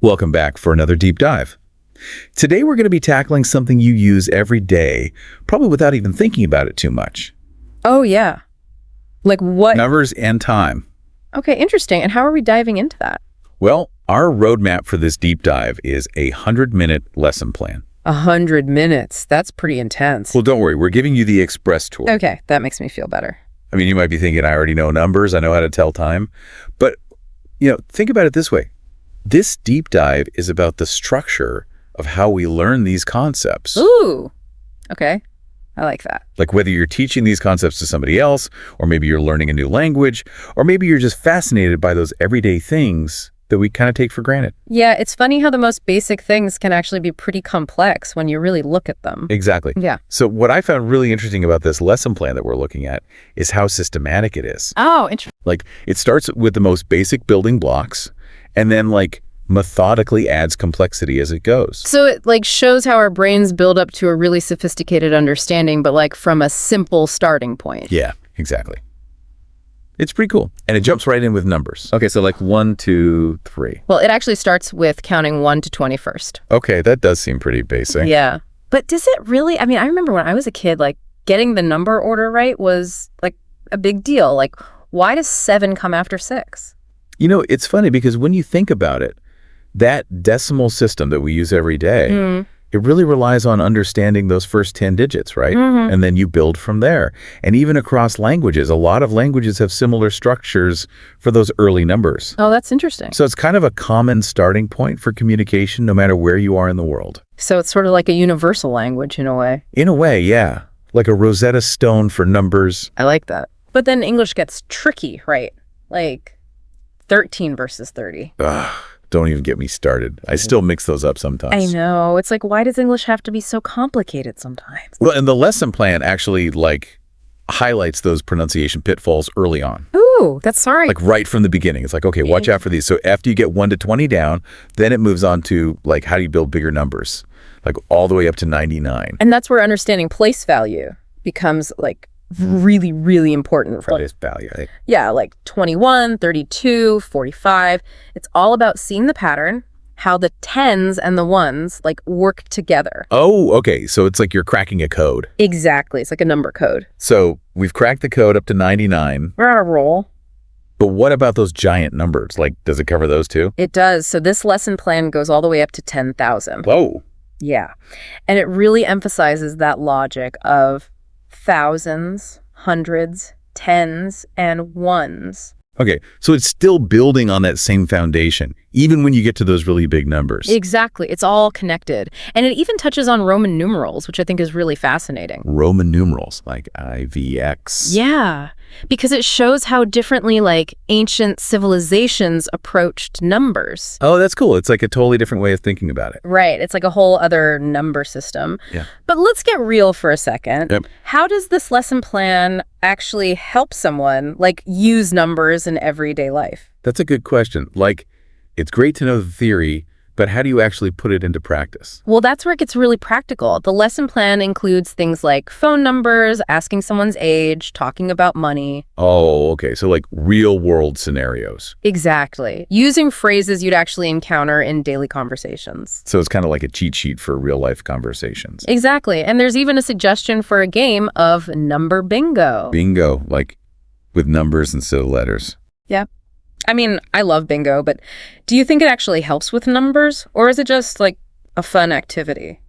Welcome back for another deep dive. Today we're going to be tackling something you use every day, probably without even thinking about it too much. Oh, yeah. Like what? Numbers and time. Okay, interesting. And how are we diving into that? Well, our roadmap for this deep dive is a 100-minute lesson plan. 100 minutes. That's pretty intense. Well, don't worry, we're giving you the express tour. Okay, that makes me feel better. I mean, you might be thinking, I already know numbers, I know how to tell time. But, think about it this way. This deep dive is about the structure of how we learn these concepts. Ooh, okay. I like that. Like whether you're teaching these concepts to somebody else, or maybe you're learning a new language, or maybe you're just fascinated by those everyday things that we kind of take for granted. Yeah, it's funny how the most basic things can actually be pretty complex when you really look at them. Exactly. Yeah. So what I found really interesting about this lesson plan that we're looking at is how systematic it is. Oh, interesting. Like it starts with the most basic building blocks, and then methodically adds complexity as it goes. So it shows how our brains build up to a really sophisticated understanding, but from a simple starting point. Yeah, exactly. It's pretty cool. And it jumps right in with numbers. Okay, so 1, 2, 3. Well, it actually starts with counting 1 to 20 first. Okay, that does seem pretty basic. Yeah. But does it really? I mean, I remember when I was a kid, getting the number order right was a big deal. Why does 7 come after 6? It's funny because when you think about it, that decimal system that we use every day, it really relies on understanding those first 10 digits, right? And then you build from there. And even across languages, a lot of languages have similar structures for those early numbers. Oh, that's interesting. So it's kind of a common starting point for communication no matter where you are in the world. So it's sort of like a universal language in a way. In a way, yeah. Like a Rosetta Stone for numbers. I like that. But then English gets tricky, right? 13 versus 30. Ugh. Don't even get me started. I still mix those up sometimes. I know. It's why does English have to be so complicated sometimes? Well, and the lesson plan actually highlights those pronunciation pitfalls early on. Ooh, that's sorry. Right from the beginning. It's okay, watch out for these. So after you get 1 to 20 down, then it moves on to how do you build bigger numbers? All the way up to 99. And that's where understanding place value becomes really, really important for place value. Yeah, 21, 32, 45. It's all about seeing the pattern, how the tens and the ones work together. Oh, okay. So it's you're cracking a code. Exactly. It's like a number code. So we've cracked the code up to 99. We're on a roll. But what about those giant numbers? Does it cover those too? It does. So this lesson plan goes all the way up to 10,000. Whoa. Yeah. And it really emphasizes that logic of thousands, hundreds, tens, and ones. Okay, so it's still building on that same foundation, even when you get to those really big numbers. Exactly. It's all connected. And it even touches on Roman numerals, which I think is really fascinating. Roman numerals, like IVX. Yeah, because it shows how differently, ancient civilizations approached numbers. Oh, that's cool. It's a totally different way of thinking about it. Right. It's a whole other number system. Yeah. But let's get real for a second. Yep. How does this lesson plan actually help someone, use numbers in everyday life? That's a good question. It's great to know the theory, but how do you actually put it into practice? Well, that's where it gets really practical. The lesson plan includes things like phone numbers, asking someone's age, talking about money. Oh, okay. So real world scenarios. Exactly. Using phrases you'd actually encounter in daily conversations. So it's kind of like a cheat sheet for real life conversations. Exactly. And there's even a suggestion for a game of number bingo. Bingo, with numbers instead of letters. Yeah. I mean, I love bingo, but do you think it actually helps with numbers? Or is it just a fun activity?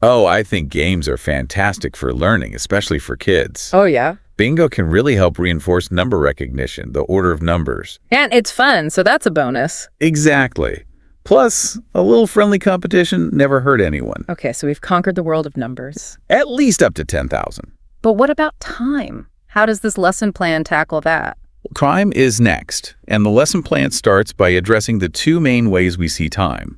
Oh, I think games are fantastic for learning, especially for kids. Oh, yeah? Bingo can really help reinforce number recognition, the order of numbers. And it's fun, so that's a bonus. Exactly. Plus, a little friendly competition never hurt anyone. Okay, so we've conquered the world of numbers. At least up to 10,000. But what about time? How does this lesson plan tackle that? Time is next, and the lesson plan starts by addressing the two main ways we see time: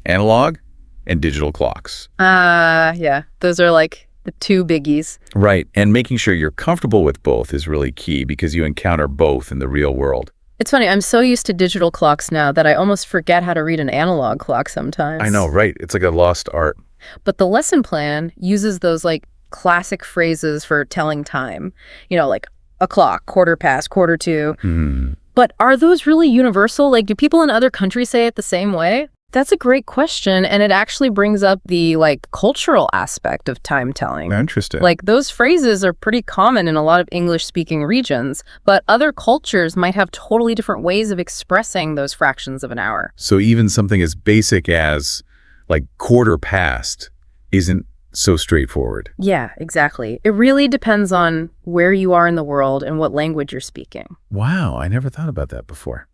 analog and digital clocks. Yeah, those are the two biggies. Right, and making sure you're comfortable with both is really key because you encounter both in the real world. It's funny, I'm so used to digital clocks now that I almost forget how to read an analog clock sometimes. I know, right? It's like a lost art. But the lesson plan uses those classic phrases for telling time, o'clock, quarter past, quarter to. But are those really universal? Do people in other countries say it the same way? That's a great question, and it actually brings up the cultural aspect of time telling. Interesting. Those phrases are pretty common in a lot of English-speaking regions, but other cultures might have totally different ways of expressing those fractions of an hour. So even something as basic as quarter past isn't so straightforward. Yeah, exactly. It really depends on where you are in the world and what language you're speaking. Wow, I never thought about that before.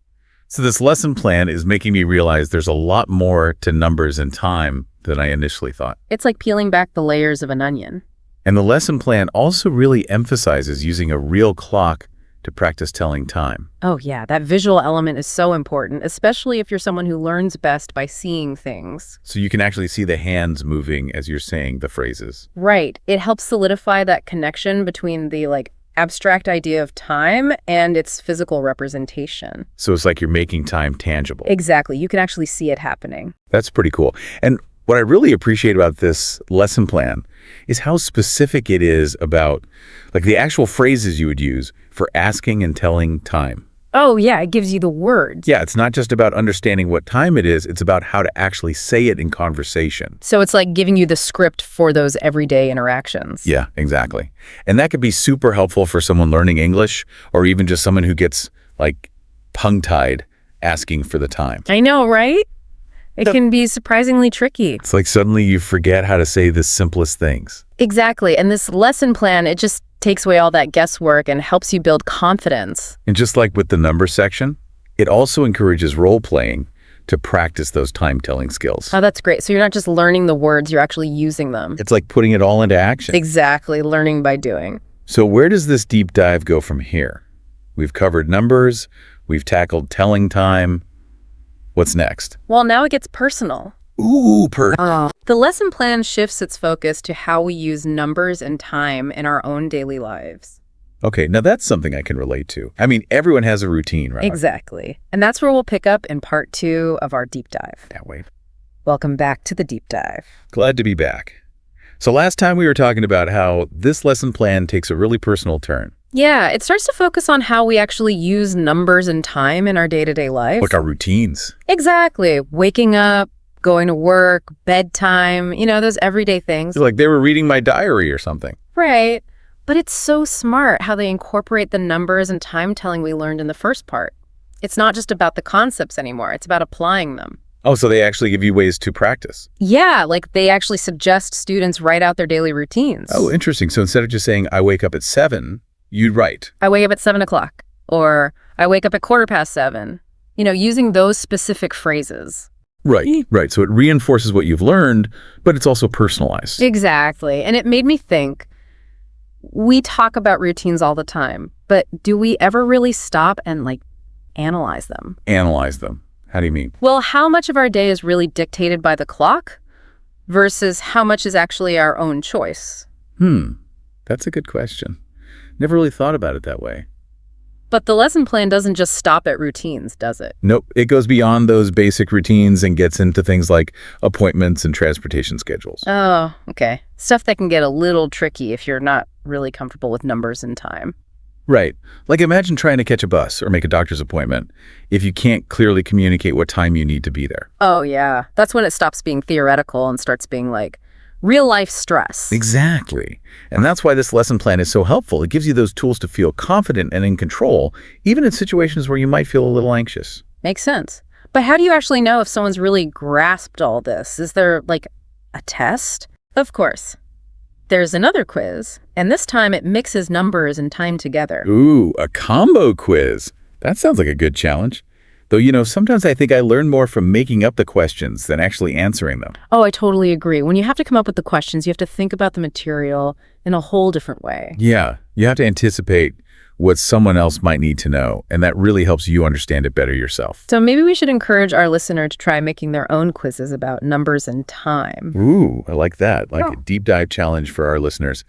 So this lesson plan is making me realize there's a lot more to numbers and time than I initially thought. It's like peeling back the layers of an onion. And the lesson plan also really emphasizes using a real clock to practice telling time. Oh yeah, that visual element is so important, especially if you're someone who learns best by seeing things. So you can actually see the hands moving as you're saying the phrases. Right. It helps solidify that connection between the abstract idea of time and its physical representation. So it's like you're making time tangible. Exactly. You can actually see it happening. That's pretty cool. And what I really appreciate about this lesson plan is how specific it is about the actual phrases you would use for asking and telling time. Oh, yeah, it gives you the words. Yeah, it's not just about understanding what time it is, it's about how to actually say it in conversation. So it's like giving you the script for those everyday interactions. Yeah, exactly. And that could be super helpful for someone learning English or even just someone who gets tongue-tied asking for the time. I know, right? It can be surprisingly tricky. It's like suddenly you forget how to say the simplest things. Exactly. And this lesson plan, it just takes away all that guesswork and helps you build confidence. And just like with the number section, it also encourages role-playing to practice those time-telling skills. Oh, that's great. So you're not just learning the words, you're actually using them. It's like putting it all into action. Exactly. Learning by doing. So where does this deep dive go from here? We've covered numbers. We've tackled telling time. What's next? Well, now it gets personal. Ooh, The lesson plan shifts its focus to how we use numbers and time in our own daily lives. Okay, now that's something I can relate to. I mean, everyone has a routine, right? Exactly. And that's where we'll pick up in part 2 of our deep dive. Can't wait. Welcome back to the deep dive. Glad to be back. So last time we were talking about how this lesson plan takes a really personal turn. Yeah, it starts to focus on how we actually use numbers and time in our day-to-day life. Like our routines. Exactly. Waking up, going to work, bedtime, those everyday things. It's like they were reading my diary or something. Right. But it's so smart how they incorporate the numbers and time telling we learned in the first part. It's not just about the concepts anymore. It's about applying them. Oh, so they actually give you ways to practice. Yeah, they actually suggest students write out their daily routines. Oh, interesting. So instead of just saying, I wake up at 7, you'd write. I wake up at 7 o'clock, or I wake up at 7:15. Using those specific phrases. Right, right. So it reinforces what you've learned, but it's also personalized. Exactly. And it made me think, we talk about routines all the time, but do we ever really stop and analyze them? Analyze them. How do you mean? Well, how much of our day is really dictated by the clock versus how much is actually our own choice? That's a good question. Never really thought about it that way. But the lesson plan doesn't just stop at routines, does it? Nope. It goes beyond those basic routines and gets into things like appointments and transportation schedules. Oh, okay. Stuff that can get a little tricky if you're not really comfortable with numbers and time. Right. Like imagine trying to catch a bus or make a doctor's appointment if you can't clearly communicate what time you need to be there. Oh, yeah. That's when it stops being theoretical and starts being real-life stress. Exactly. And that's why this lesson plan is so helpful. It gives you those tools to feel confident and in control, even in situations where you might feel a little anxious. Makes sense. But how do you actually know if someone's really grasped all this? Is there, a test? Of course. There's another quiz, and this time it mixes numbers and time together. Ooh, a combo quiz. That sounds like a good challenge. Though, sometimes I think I learn more from making up the questions than actually answering them. Oh, I totally agree. When you have to come up with the questions, you have to think about the material in a whole different way. Yeah, you have to anticipate what someone else might need to know, and that really helps you understand it better yourself. So maybe we should encourage our listener to try making their own quizzes about numbers and time. Ooh, I like that. A deep dive challenge for our listeners.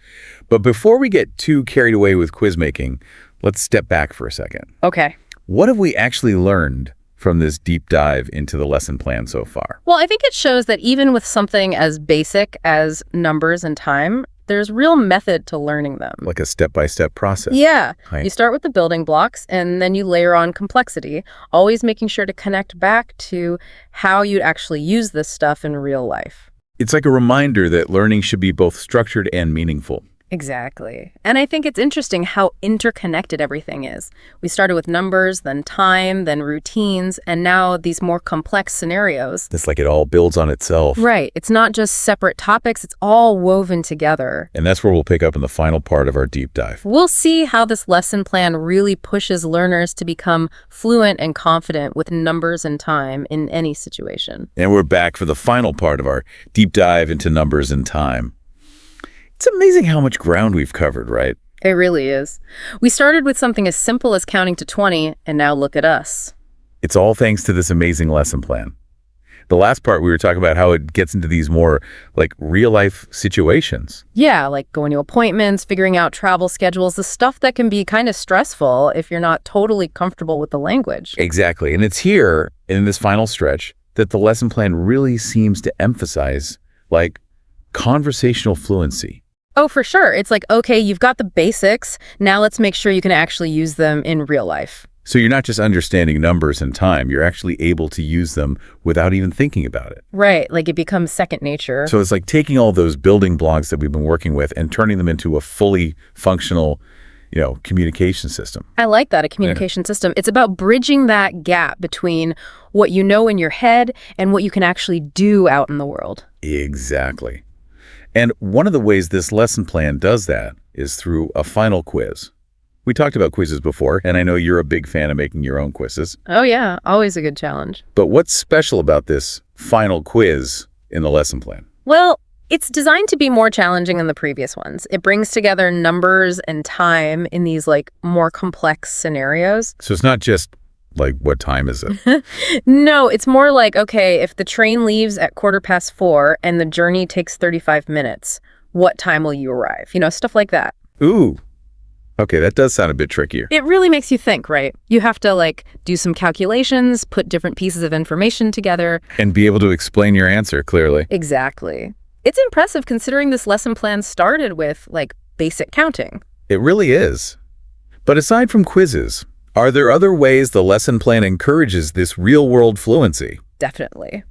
But before we get too carried away with quiz making, let's step back for a second. Okay. What have we actually learned from this deep dive into the lesson plan so far? Well, I think it shows that even with something as basic as numbers and time, there's real method to learning them. Like a step-by-step process. Yeah. Right. You start with the building blocks, and then you layer on complexity, always making sure to connect back to how you'd actually use this stuff in real life. It's like a reminder that learning should be both structured and meaningful. Exactly. And I think it's interesting how interconnected everything is. We started with numbers, then time, then routines, and now these more complex scenarios. It's like it all builds on itself. Right. It's not just separate topics, it's all woven together. And that's where we'll pick up in the final part of our deep dive. We'll see how this lesson plan really pushes learners to become fluent and confident with numbers and time in any situation. And we're back for the final part of our deep dive into numbers and time. It's amazing how much ground we've covered, right? It really is. We started with something as simple as counting to 20, and now look at us. It's all thanks to this amazing lesson plan. The last part, we were talking about how it gets into these more like real-life situations. Yeah, like going to appointments, figuring out travel schedules, the stuff that can be kind of stressful if you're not totally comfortable with the language. Exactly. And it's here, in this final stretch, that the lesson plan really seems to emphasize, like, conversational fluency. Oh, for sure. It's like, okay, you've got the basics. Now let's make sure you can actually use them in real life. So you're not just understanding numbers and time, you're actually able to use them without even thinking about it. Right, like it becomes second nature. So it's like taking all those building blocks that we've been working with and turning them into a fully functional, communication system. I like that, a communication system. It's about bridging that gap between what you know in your head and what you can actually do out in the world. Exactly. And one of the ways this lesson plan does that is through a final quiz. We talked about quizzes before, and I know you're a big fan of making your own quizzes. Oh yeah, always a good challenge. But what's special about this final quiz in the lesson plan? Well, it's designed to be more challenging than the previous ones. It brings together numbers and time in these more complex scenarios. So it's not just what time is it? No, it's more like, okay, if the train leaves at 4:15 and the journey takes 35 minutes, what time will you arrive? Stuff like that. Ooh. Okay, that does sound a bit trickier. It really makes you think, right? You have to do some calculations, put different pieces of information together. And be able to explain your answer clearly. Exactly. It's impressive considering this lesson plan started with basic counting. It really is. But aside from quizzes, are there other ways the lesson plan encourages this real-world fluency? Definitely.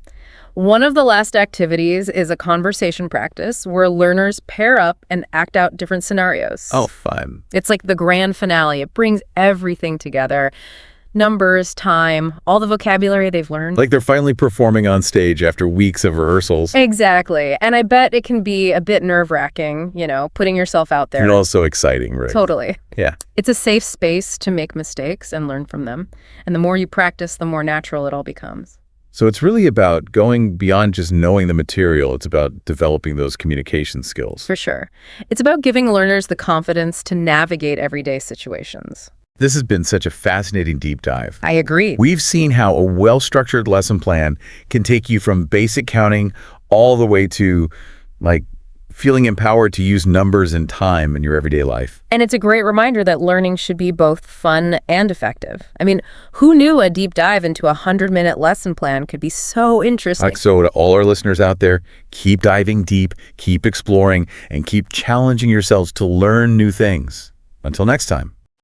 One of the last activities is a conversation practice where learners pair up and act out different scenarios. Oh, fun. It's like the grand finale. It brings everything together. Numbers, time, all the vocabulary they've learned. Like they're finally performing on stage after weeks of rehearsals. Exactly. And I bet it can be a bit nerve-wracking, putting yourself out there. And also exciting, right? Totally. Yeah. It's a safe space to make mistakes and learn from them. And the more you practice, the more natural it all becomes. So it's really about going beyond just knowing the material. It's about developing those communication skills. For sure. It's about giving learners the confidence to navigate everyday situations. This has been such a fascinating deep dive. I agree. We've seen how a well-structured lesson plan can take you from basic counting all the way to, feeling empowered to use numbers and time in your everyday life. And it's a great reminder that learning should be both fun and effective. I mean, who knew a deep dive into a 100-minute lesson plan could be so interesting? So to all our listeners out there, keep diving deep, keep exploring, and keep challenging yourselves to learn new things. Until next time.